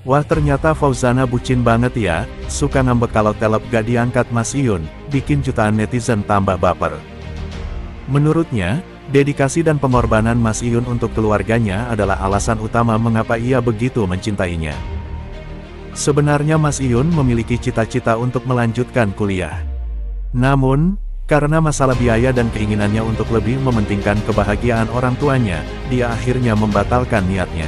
Wah ternyata Fauzana bucin banget ya, suka ngambek kalau telepon gak diangkat Mas Iyun, bikin jutaan netizen tambah baper. Menurutnya, dedikasi dan pengorbanan Mas Iyun untuk keluarganya adalah alasan utama mengapa ia begitu mencintainya. Sebenarnya Mas Iyun memiliki cita-cita untuk melanjutkan kuliah. Namun, karena masalah biaya dan keinginannya untuk lebih mementingkan kebahagiaan orang tuanya, dia akhirnya membatalkan niatnya.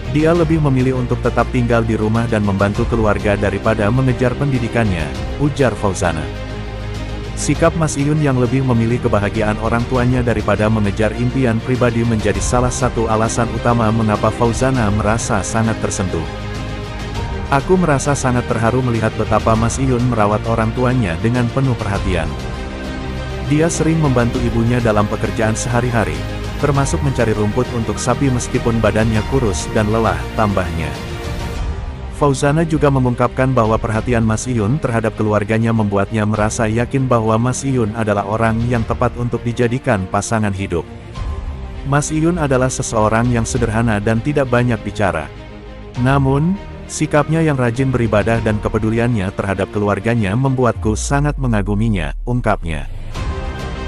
Dia lebih memilih untuk tetap tinggal di rumah dan membantu keluarga daripada mengejar pendidikannya, ujar Fauzana. Sikap Mas Iyun yang lebih memilih kebahagiaan orang tuanya daripada mengejar impian pribadi menjadi salah satu alasan utama mengapa Fauzana merasa sangat tersentuh. Aku merasa sangat terharu melihat betapa Mas Iyun merawat orang tuanya dengan penuh perhatian. Dia sering membantu ibunya dalam pekerjaan sehari-hari, termasuk mencari rumput untuk sapi meskipun badannya kurus dan lelah, tambahnya. Fauzana juga mengungkapkan bahwa perhatian Mas Iyun terhadap keluarganya membuatnya merasa yakin bahwa Mas Iyun adalah orang yang tepat untuk dijadikan pasangan hidup. Mas Iyun adalah seseorang yang sederhana dan tidak banyak bicara. Namun, sikapnya yang rajin beribadah dan kepeduliannya terhadap keluarganya membuatku sangat mengaguminya, ungkapnya.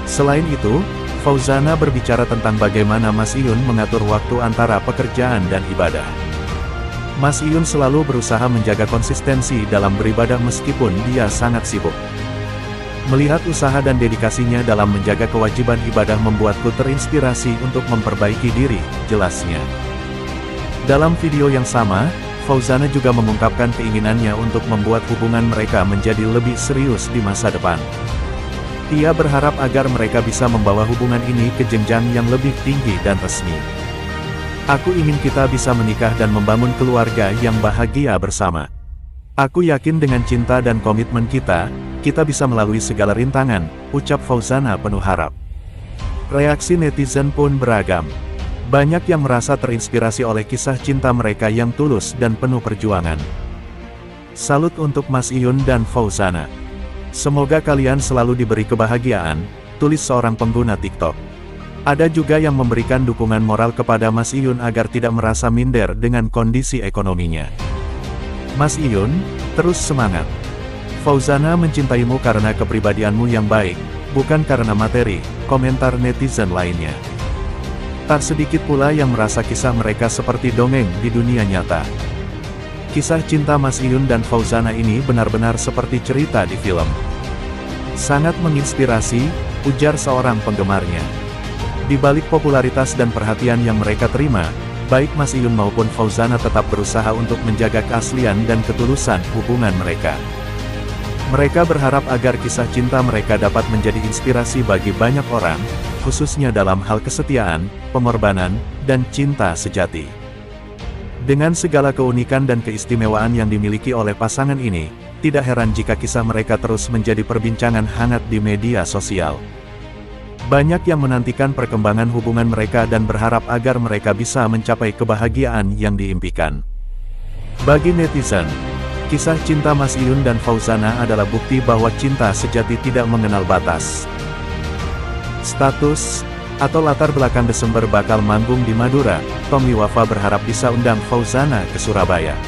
Selain itu, Fauzana berbicara tentang bagaimana Mas Iyun mengatur waktu antara pekerjaan dan ibadah. Mas Iyun selalu berusaha menjaga konsistensi dalam beribadah meskipun dia sangat sibuk. Melihat usaha dan dedikasinya dalam menjaga kewajiban ibadah membuatku terinspirasi untuk memperbaiki diri, jelasnya. Dalam video yang sama, Fauzana juga mengungkapkan keinginannya untuk membuat hubungan mereka menjadi lebih serius di masa depan. Ia berharap agar mereka bisa membawa hubungan ini ke jenjang yang lebih tinggi dan resmi. Aku ingin kita bisa menikah dan membangun keluarga yang bahagia bersama. Aku yakin dengan cinta dan komitmen kita bisa melalui segala rintangan, ucap Fauzana penuh harap. Reaksi netizen pun beragam. Banyak yang merasa terinspirasi oleh kisah cinta mereka yang tulus dan penuh perjuangan. Salut untuk Mas Iyun dan Fauzana. Semoga kalian selalu diberi kebahagiaan, tulis seorang pengguna TikTok. Ada juga yang memberikan dukungan moral kepada Mas Iyun agar tidak merasa minder dengan kondisi ekonominya. Mas Iyun, terus semangat. Fauzana mencintaimu karena kepribadianmu yang baik, bukan karena materi, komentar netizen lainnya. Tak sedikit pula yang merasa kisah mereka seperti dongeng di dunia nyata. Kisah cinta Mas Iyun dan Fauzana ini benar-benar seperti cerita di film. Sangat menginspirasi, ujar seorang penggemarnya. Di balik popularitas dan perhatian yang mereka terima, baik Mas Iyun maupun Fauzana tetap berusaha untuk menjaga keaslian dan ketulusan hubungan mereka. Mereka berharap agar kisah cinta mereka dapat menjadi inspirasi bagi banyak orang, khususnya dalam hal kesetiaan, pengorbanan, dan cinta sejati. Dengan segala keunikan dan keistimewaan yang dimiliki oleh pasangan ini, tidak heran jika kisah mereka terus menjadi perbincangan hangat di media sosial. Banyak yang menantikan perkembangan hubungan mereka dan berharap agar mereka bisa mencapai kebahagiaan yang diimpikan. Bagi netizen, kisah cinta Mas Iyun dan Fauzana adalah bukti bahwa cinta sejati tidak mengenal batas. Status atau latar belakang Desember bakal manggung di Madura, Tommy Wafa berharap bisa undang Fauzana ke Surabaya.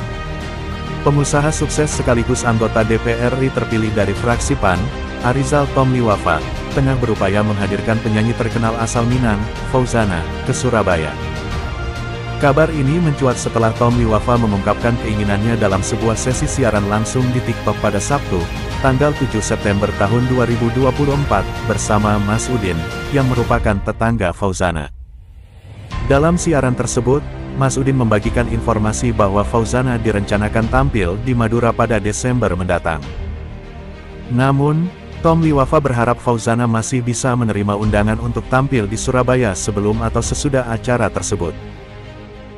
Pengusaha sukses sekaligus anggota DPR RI terpilih dari fraksi PAN, Arizal Tommy Wafa, tengah berupaya menghadirkan penyanyi terkenal asal Minang, Fauzana, ke Surabaya. Kabar ini mencuat setelah Tommy Wafa mengungkapkan keinginannya dalam sebuah sesi siaran langsung di TikTok pada Sabtu, tanggal 7 September tahun 2024, bersama Mas Udin, yang merupakan tetangga Fauzana. Dalam siaran tersebut, Mas Udin membagikan informasi bahwa Fauzana direncanakan tampil di Madura pada Desember mendatang. Namun, Tommy Wafa berharap Fauzana masih bisa menerima undangan untuk tampil di Surabaya sebelum atau sesudah acara tersebut.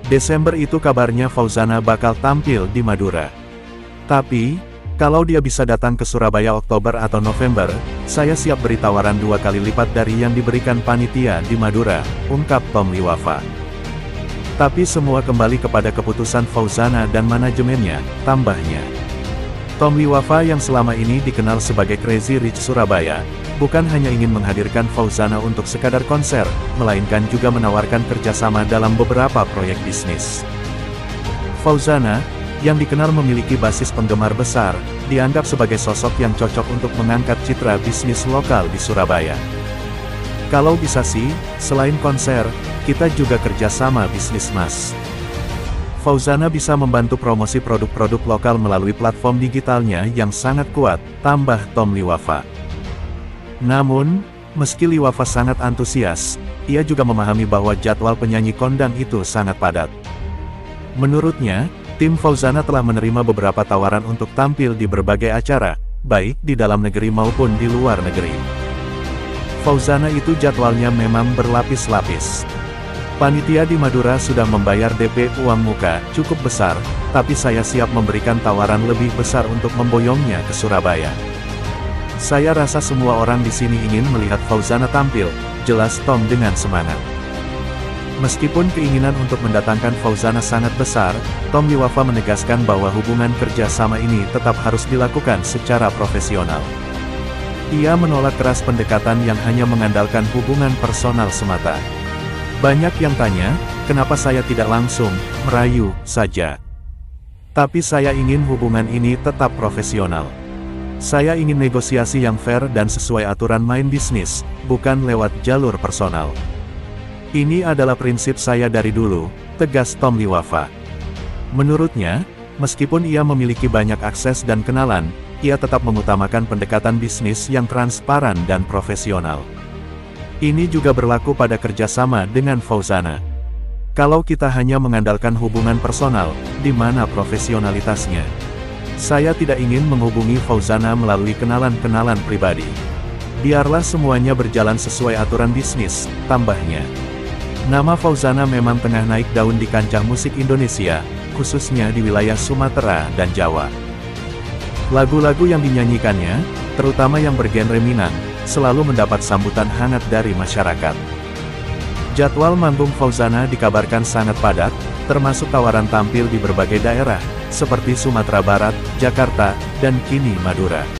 Desember itu kabarnya Fauzana bakal tampil di Madura. Tapi, kalau dia bisa datang ke Surabaya Oktober atau November, saya siap beri tawaran 2 kali lipat dari yang diberikan panitia di Madura, ungkap Tommy Wafa. Tapi semua kembali kepada keputusan Fauzana dan manajemennya, tambahnya. Tommy Wafa yang selama ini dikenal sebagai Crazy Rich Surabaya, bukan hanya ingin menghadirkan Fauzana untuk sekadar konser, melainkan juga menawarkan kerjasama dalam beberapa proyek bisnis. Fauzana, yang dikenal memiliki basis penggemar besar, dianggap sebagai sosok yang cocok untuk mengangkat citra bisnis lokal di Surabaya. Kalau bisa sih, selain konser, kita juga kerjasama bisnis mas. Fauzana bisa membantu promosi produk-produk lokal melalui platform digitalnya yang sangat kuat, tambah Tom Liwafa. Namun, meski Liwafa sangat antusias, ia juga memahami bahwa jadwal penyanyi kondang itu sangat padat. Menurutnya, tim Fauzana telah menerima beberapa tawaran untuk tampil di berbagai acara, baik di dalam negeri maupun di luar negeri. Fauzana itu jadwalnya memang berlapis-lapis. Panitia di Madura sudah membayar DP uang muka cukup besar, tapi saya siap memberikan tawaran lebih besar untuk memboyongnya ke Surabaya. Saya rasa semua orang di sini ingin melihat Fauzana tampil, jelas Tom dengan semangat. Meskipun keinginan untuk mendatangkan Fauzana sangat besar, Tom Liwafa menegaskan bahwa hubungan kerja sama ini tetap harus dilakukan secara profesional. Ia menolak keras pendekatan yang hanya mengandalkan hubungan personal semata. Banyak yang tanya, kenapa saya tidak langsung merayu saja. Tapi saya ingin hubungan ini tetap profesional. Saya ingin negosiasi yang fair dan sesuai aturan main bisnis, bukan lewat jalur personal. Ini adalah prinsip saya dari dulu, tegas Tom Liwafa. Menurutnya, meskipun ia memiliki banyak akses dan kenalan, ia tetap mengutamakan pendekatan bisnis yang transparan dan profesional. Ini juga berlaku pada kerjasama dengan Fauzana. Kalau kita hanya mengandalkan hubungan personal, di mana profesionalitasnya? Saya tidak ingin menghubungi Fauzana melalui kenalan-kenalan pribadi. Biarlah semuanya berjalan sesuai aturan bisnis, tambahnya. Nama Fauzana memang tengah naik daun di kancah musik Indonesia, khususnya di wilayah Sumatera dan Jawa. Lagu-lagu yang dinyanyikannya, terutama yang bergenre Minang, selalu mendapat sambutan hangat dari masyarakat. Jadwal manggung Fauzana dikabarkan sangat padat, termasuk tawaran tampil di berbagai daerah, seperti Sumatera Barat, Jakarta, dan kini Madura.